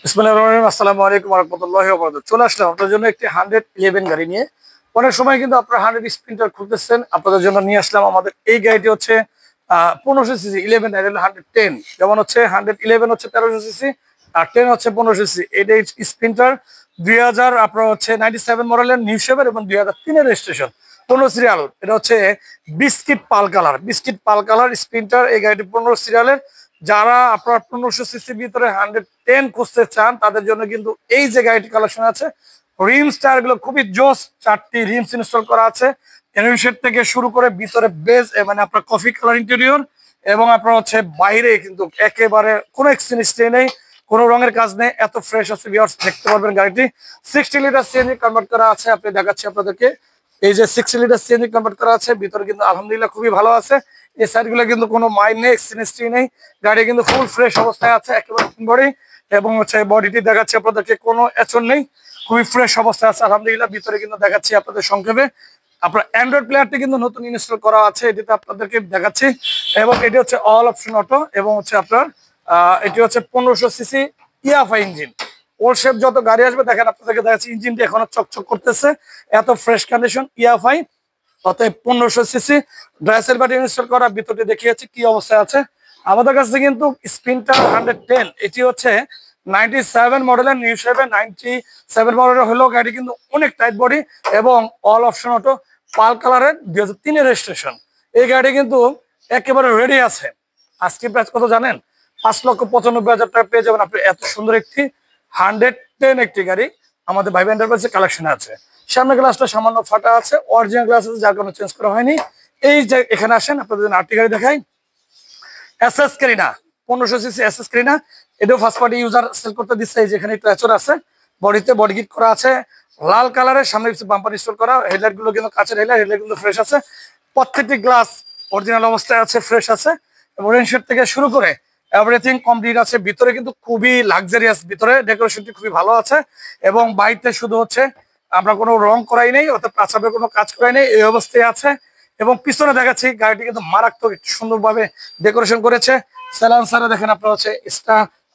বিসমিল্লাহির রহমানির রহিম। আসসালামু আলাইকুম ওয়া রাহমাতুল্লাহি ওয়া বারাকাতুহু। চলে আসলাম আপনাদের জন্য একটি 111 গাড়ি নিয়ে। অনেক সময় কিন্তু আপনারা 100 স্প্রিন্টার খুঁজতেছেন, আপনাদের জন্য নিয়ে আসলাম আমাদের এই গাড়িটি হচ্ছে 1500 সিসি 11 আর 110। যেমন হচ্ছে 111 হচ্ছে 1300 সিসি আর 10 হচ্ছে 1500 সিসি। এটা স্প্রিন্টার 2000 আপনার হচ্ছে 97 মডেলের নিউ শেপের এবং 2003 এর রেজিস্ট্রেশন, 15 সিরিয়াল। এটা হচ্ছে বিস্কিট পাল কালার স্প্রিন্টার। এই গাড়িটি 15 সিরিয়ালের। যারা আপনার 1500 সিসির ভিতরে 110 খুঁজতে চান তাদের জন্য কিন্তু এই যে গাড়িটি কালেকশন আছে, রিমস টায়ার গুলো খুবই জোস। 4টি রিমস ইনস্টল করা আছে। ইন্টেরিয়র থেকে শুরু করে ভিতরে বেজ মানে আপনার কফি কালার ইন্টেরিয়র, এবং আপনার হচ্ছে বাইরে কিন্তু একেবারে কোনো এক্সচেঞ্জ নেই, কোনো রঙের কাজ নেই, এত ফ্রেশ আছে। ভিউয়ার্স দেখতে পারবেন গাড়িটি 60 লিটার সিএনজি কনভার্ট করা আছে। আপনি দেখাচ্ছি আপনাদেরকে, এই যে 60 লিটার সিএনজি কনভার্ট করা আছে। ভিতরে কিন্তু আলহামদুলিল্লাহ খুবই ভালো আছে। এই সাইড গুলো কিন্তু কোনো মাইন নেই, এক্সচেঞ্জ নেই। গাড়ি কিন্তু ফুল ফ্রেশ অবস্থায় আছে, একেবারে বডি এবং হচ্ছে বডিটি দেখাচ্ছি আপনাদেরকে, কোনো এচন নেই, খুবই ফ্রেশ অবস্থায় আছে আলহামদুলিল্লাহ। ভিতরে কিন্তু দেখাচ্ছি আপনাদের সংক্ষেপে। আপনার অ্যান্ড্রয়েড প্লেয়ারটি কিন্তু নতুন ইনস্টল করা আছে, এটিতে আপনাদেরকে দেখাচ্ছি। এবং এটি হচ্ছে অল অপশন অটো, এবং হচ্ছে আপনার এটি হচ্ছে 1500 সিসি ইয়াফা ইঞ্জিন। ওর শেপ যত গাড়ি আসবে দেখেন, আপনাদেরকে দেখাচ্ছি ইঞ্জিনটি এখনো চকচক করতেছে, এত ফ্রেশ কন্ডিশন ইয়াফাই। অতএব 1500 সিসি ড্রাইসের ব্যাটারি ইনস্টল করা। ভিতরটি দেখিয়েছি কি অবস্থায় আছে। আমাদের কাছে কিন্তু স্প্রিন্টার 110, এটি হচ্ছে 97 মডেলের নিউ শেপের। 97 মডেলের হলেও গাড়ি কিন্তু অনেক টাইট বডি এবং অল অপশন অটো, পাল কালারের 2003 এর রেজিস্ট্রেশন। এই গাড়ি কিন্তু একেবারে রেডি আছে। আজকে প্রাইস কত জানেন? 5,95,000 টাকা পেয়ে যাবেন আপনি এত সুন্দর একটি 110 একটি গাড়ি আমাদের ভাইবা এন্টারপ্রাইজে কালেকশনে আছে। সামনে গ্লাসটা সামান্য ফাটা আছে, অরিজিনাল গ্লাস আছে, যার কারণে চেঞ্জ করা হয়নি। এই যে এখানে আসেন, আপনাদের জন্য আরেকটি গাড়ি দেখাই, SS corona 1500 CC SS corona. এটাও ফার্স্ট পার্টি ইউজার সেল করতে দিচ্ছে। এই যে এখানে একটু এচর আছে, বডিতে বডি কিট করা আছে লাল কালারের, সামনে বাম্পার ইনস্টল করা। হেডলাইট গুলো কিন্তু কাঁচের হেডলাইট কিন্তু ফ্রেশ আছে। প্রত্যেকটি গ্লাস অরিজিনাল অবস্থায় আছে, ফ্রেশ আছে। এবং রেনশেড থেকে শুরু করে এভরিথিং কমপ্লিট আছে। ভিতরে কিন্তু খুবই লাক্সারিয়াস, ভিতরে ডেকোরেশনটি খুবই ভালো আছে। এবং বাইরে শুধু হচ্ছে আমরা কোনো রং করাই নেই, অর্থাৎ প্রাচাপে কোনো কাজ করাই নেই, এই অবস্থায় আছে। এবং পিছনে দেখাচ্ছি গাড়িটি কিন্তু মারাত্মক সুন্দরভাবে ডেকোরেশন করেছে। সাইলেন্সারে দেখেন আপনার হচ্ছে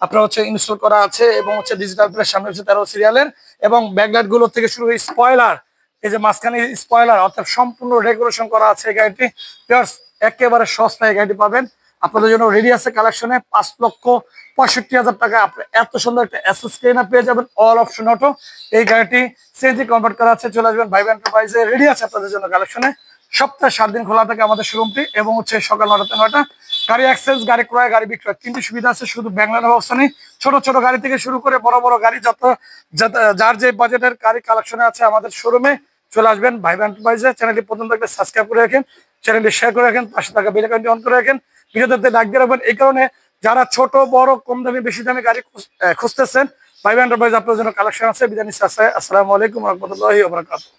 আপনার হচ্ছে ইনস্টল করা আছে, এবং হচ্ছে ডিজিটাল প্লেট, সামনে হচ্ছে 13 সিরিয়ালের। এবং ব্যাকলাইট গুলো থেকে শুরু করে স্পয়লার, এই যে মাঝখানে স্পয়লার, অর্থাৎ সম্পূর্ণ ডেকোরেশন করা আছে। এই গাড়িটি একেবারে সস্তায় গাড়িটি পাবেন আপনাদের জন্য রেডি আছে কালেকশনে। 5,65,000 টাকা আপনি এত সুন্দর একটা এসএস ক্যারিনা পেয়ে যাবেন, অল অপশন অটো। এই গাড়িটি সিএনজি কনভার্ট করা আছে। চলে আসবেন ভাইবা এন্টারপ্রাইজে, রেডি আছে আপনাদের জন্য কালেকশনে। সপ্তাহে 7 দিন খোলা থাকে আমাদের শোরুমটি, এবং হচ্ছে সকাল 9টা থেকে 9টা। গাড়ি এক্সচেঞ্জ, গাড়ি ক্রয়, গাড়ি বিক্রয়, তিনটি সুবিধা আছে শুধু বাংলার অবস্থা নেই। ছোট ছোট গাড়ি থেকে শুরু করে বড় বড় গাড়ি, যার যে বাজেটের গাড়ি কালেকশনে আছে আমাদের শোরুমে। চলে আসবেন ভাইবা এন্টারপ্রাইজে। চ্যানেলটি প্রথম থাকলে সাবস্ক্রাইব করে রাখেন, চ্যানেলটি শেয়ার করে রাখেন, পাশে থাকা বেল আইকনটি অন করে রাখেন, ভিডিওতে লাইক দিয়ে রাখবেন। এই কারণে যারা ছোট বড় কম দামি বেশি দামি গাড়ি খুঁজতেছেন, ভাইবা এন্টারপ্রাইজ আপনাদের জন্য কালেকশন আছে। বিদায় নিচ্ছি। আসসালামু আলাইকুম ওয়া রাহমাতুল্লাহি ওয়া বারাকাতুহু।